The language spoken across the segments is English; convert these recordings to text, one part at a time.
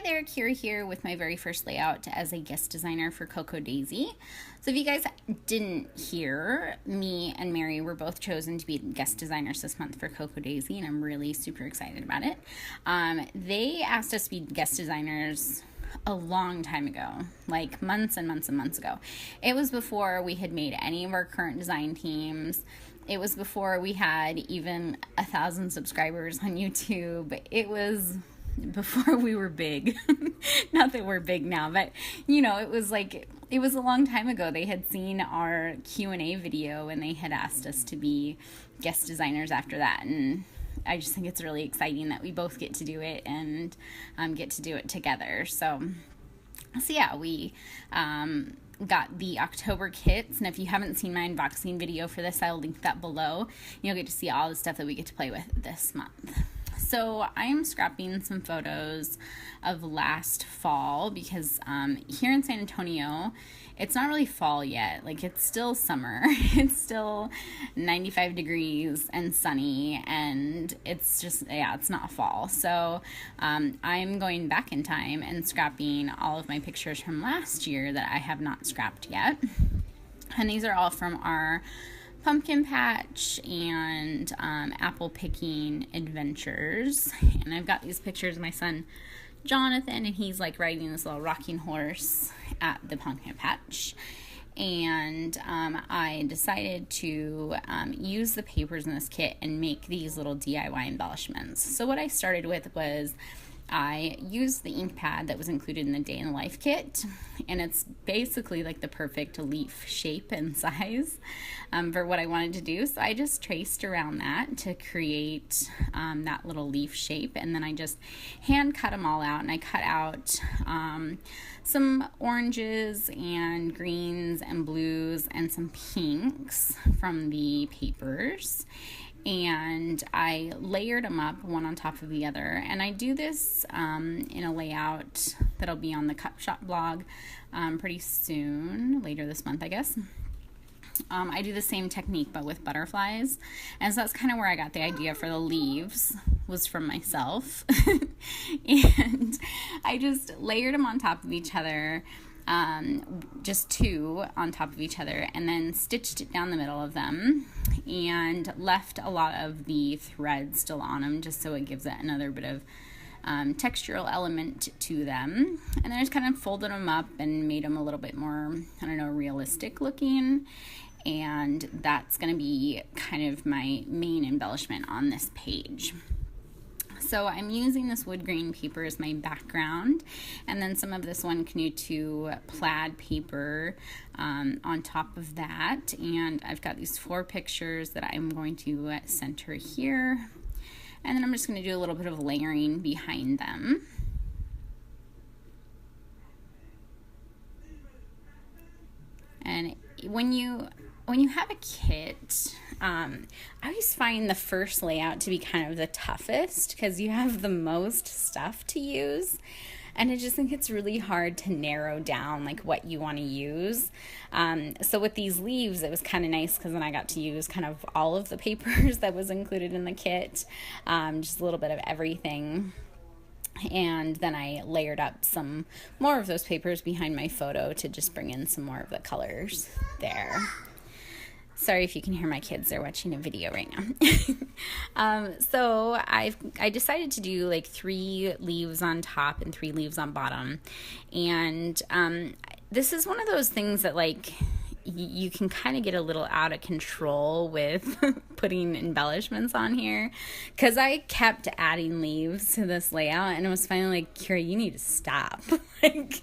there, Kira here with my very first layout as a guest designer for Coco Daisy. So if you guys didn't hear, me and Mary were both chosen to be guest designers this month for Coco Daisy, and I'm really super excited about it. They asked us to be guest designers a long time ago, like months and months and months ago. It was before we had made any of our current design teams. It was before we had even 1,000 subscribers on YouTube. It was before we were big. Not that we're big now, but it was a long time ago. They had seen our Q&A video and they had asked us to be guest designers after that, and I just think it's really exciting that we both get to do it and get to do it together. So yeah, we got the October kits, and if you haven't seen my unboxing video for this, I'll link that below. You'll get to see all the stuff that we get to play with this month. So I am scrapping some photos of last fall because here in San Antonio, it's not really fall yet. Like, it's still summer. It's still 95 degrees and sunny, and it's just, it's not fall. So I'm going back in time and scrapping all of my pictures from last year that I have not scrapped yet. And these are all from our pumpkin patch and apple picking adventures. And I've got these pictures of my son Jonathan, and he's like riding this little rocking horse at the pumpkin patch. And I decided to use the papers in this kit and make these little DIY embellishments. So what I started with was I used the ink pad that was included in the Day in the Life kit, and it's basically like the perfect leaf shape and size for what I wanted to do. So I just traced around that to create that little leaf shape, and then I just hand cut them all out, and I cut out some oranges and greens and blues and some pinks from the papers. And I layered them up one on top of the other. And I do this in a layout that'll be on the Cup Shop blog pretty soon, later this month, I guess. I do the same technique, but with butterflies. And so that's kind of where I got the idea for the leaves, was from myself. And I just layered them on top of each other, just two on top of each other, and then stitched it down the middle of them and left a lot of the thread still on them, just so it gives it another bit of textural element to them. And then I just kind of folded them up and made them a little bit more, realistic looking. And that's going to be kind of my main embellishment on this page. So I'm using this wood grain paper as my background, and then some of this One Canoe 2 plaid paper on top of that. And I've got these 4 pictures that I'm going to center here. And then I'm just going to do a little bit of layering behind them. And when you have a kit, I always find the first layout to be kind of the toughest because you have the most stuff to use. And I just think it's really hard to narrow down like what you want to use. So with these leaves, it was kind of nice because then I got to use kind of all of the papers that was included in the kit, just a little bit of everything. And then I layered up some more of those papers behind my photo to just bring in some more of the colors there. Sorry if you can hear my kids, they're watching a video right now. So I decided to do like 3 leaves on top and 3 leaves on bottom. And this is one of those things that like you can kind of get a little out of control with putting embellishments on here, because I kept adding leaves to this layout, and it was finally like, Kira, you need to stop. Like,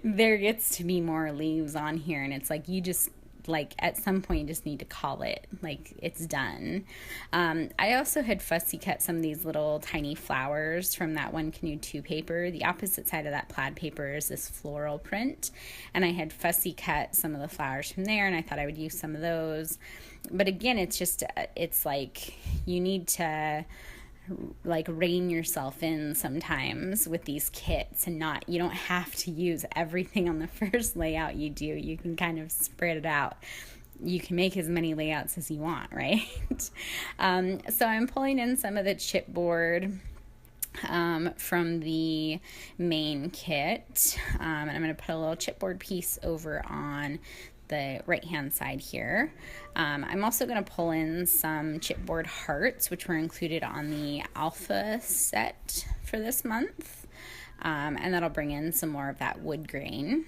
there gets to be more leaves on here, and it's like, you just, like, at some point you just need to call it, like, it's done. I also had fussy cut some of these little tiny flowers from that One Canoe 2 paper. The opposite side of that plaid paper is this floral print, and I had fussy cut some of the flowers from there, and I thought I would use some of those. But again, it's just, it's like, you need to like rein yourself in sometimes with these kits, and you don't have to use everything on the first layout you do. You can kind of spread it out. You can make as many layouts as you want, right? So I'm pulling in some of the chipboard from the main kit. And I'm going to put a little chipboard piece over on the right hand side here. I'm also going to pull in some chipboard hearts, which were included on the alpha set for this month. And that'll bring in some more of that wood grain.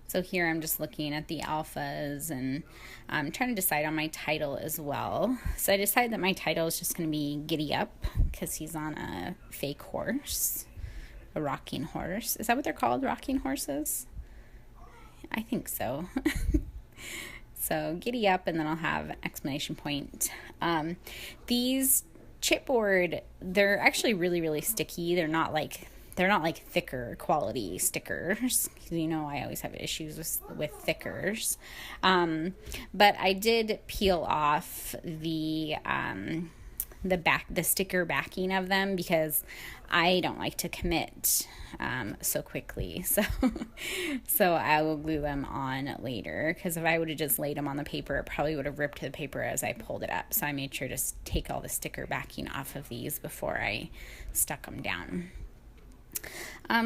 So here I'm just looking at the alphas and I'm trying to decide on my title as well. So I decided that my title is just going to be Giddy Up because he's on a fake horse, a rocking horse. Is that what they're called, rocking horses? I think so. So Giddy Up, and then I'll have an exclamation point. These chipboard, they're actually really, really sticky. They're not like thicker quality stickers. You know, I always have issues with thickers. But I did peel off the sticker backing of them because I don't like to commit so quickly. So I will glue them on later, because if I would have just laid them on the paper, it probably would have ripped the paper as I pulled it up. So I made sure to take all the sticker backing off of these before I stuck them down.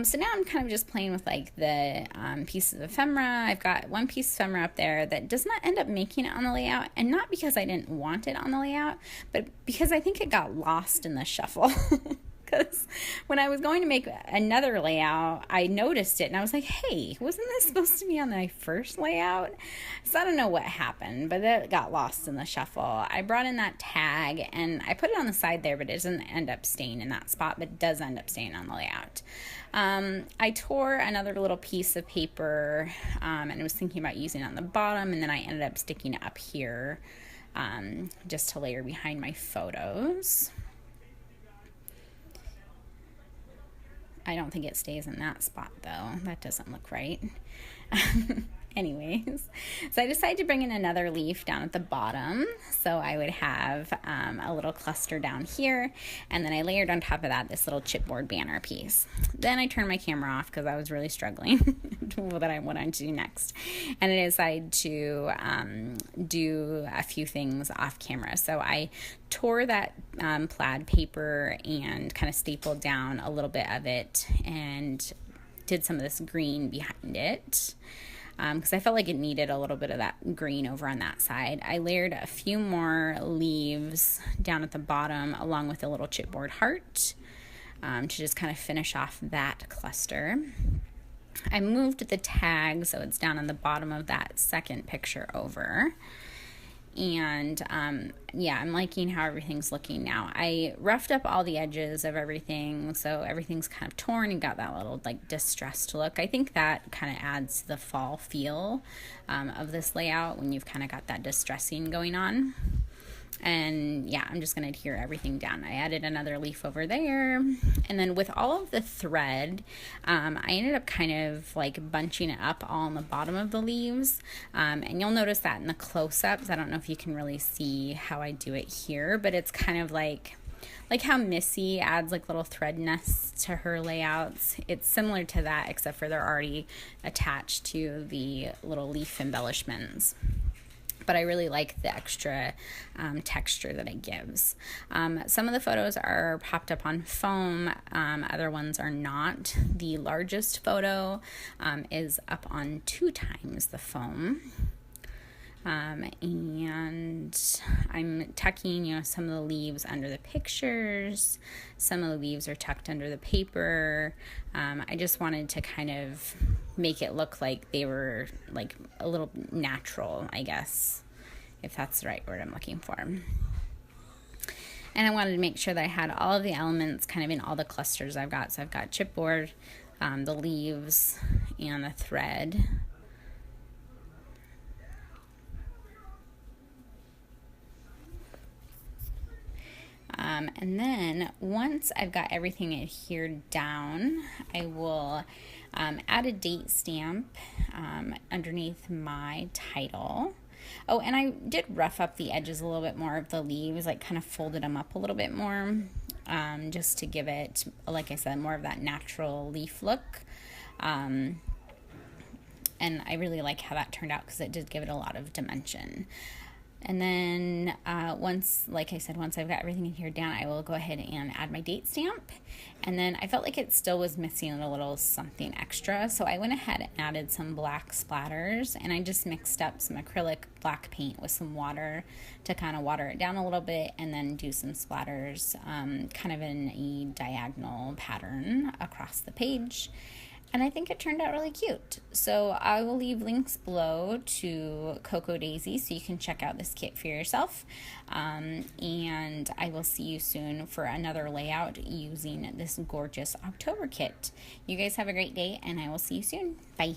So now I'm kind of just playing with like the pieces of ephemera. I've got one piece of ephemera up there that does not end up making it on the layout, and not because I didn't want it on the layout, but because I think it got lost in the shuffle. Because when I was going to make another layout, I noticed it and I was like, hey, wasn't this supposed to be on my first layout? So I don't know what happened, but it got lost in the shuffle. I brought in that tag and I put it on the side there, but it doesn't end up staying in that spot, but it does end up staying on the layout. I tore another little piece of paper and I was thinking about using it on the bottom, and then I ended up sticking it up here just to layer behind my photos. I don't think it stays in that spot though. That doesn't look right. Anyways, so I decided to bring in another leaf down at the bottom. So I would have a little cluster down here, and then I layered on top of that this little chipboard banner piece. Then I turned my camera off because I was really struggling with what I wanted to do next. And I decided to do a few things off camera. So I tore that plaid paper and kind of stapled down a little bit of it and did some of this green behind it. Because I felt like it needed a little bit of that green over on that side. I layered a few more leaves down at the bottom along with a little chipboard heart to just kind of finish off that cluster. I moved the tag so it's down on the bottom of that second picture over. And yeah, I'm liking how everything's looking now. I roughed up all the edges of everything, so everything's kind of torn and got that little like distressed look. I think that kind of adds the fall feel of this layout when you've kind of got that distressing going on. And yeah, I'm just going to adhere everything down. I added another leaf over there. And then with all of the thread, I ended up kind of like bunching it up all on the bottom of the leaves. And you'll notice that in the close-ups. I don't know if you can really see how I do it here, but it's kind of like how Missy adds like little thread nests to her layouts. It's similar to that, except for they're already attached to the little leaf embellishments. But I really like the extra texture that it gives. Some of the photos are popped up on foam, other ones are not. The largest photo is up on 2 times the foam. And I'm tucking, some of the leaves under the pictures. Some of the leaves are tucked under the paper. I just wanted to kind of make it look like they were like a little natural, I guess, if that's the right word I'm looking for. And I wanted to make sure that I had all of the elements kind of in all the clusters I've got. So I've got chipboard, the leaves, and the thread. And then once I've got everything adhered down, I will add a date stamp underneath my title. Oh, and I did rough up the edges a little bit more of the leaves, like kind of folded them up a little bit more, just to give it, like I said, more of that natural leaf look. And I really like how that turned out because it did give it a lot of dimension. And then once, like I said, once I've got everything in here down, I will go ahead and add my date stamp. And then I felt like it still was missing a little something extra, so I went ahead and added some black splatters, and I just mixed up some acrylic black paint with some water to kind of water it down a little bit, and then do some splatters kind of in a diagonal pattern across the page. And I think it turned out really cute. So I will leave links below to Cocoa Daisy so you can check out this kit for yourself. And I will see you soon for another layout using this gorgeous October kit. You guys have a great day, and I will see you soon. Bye.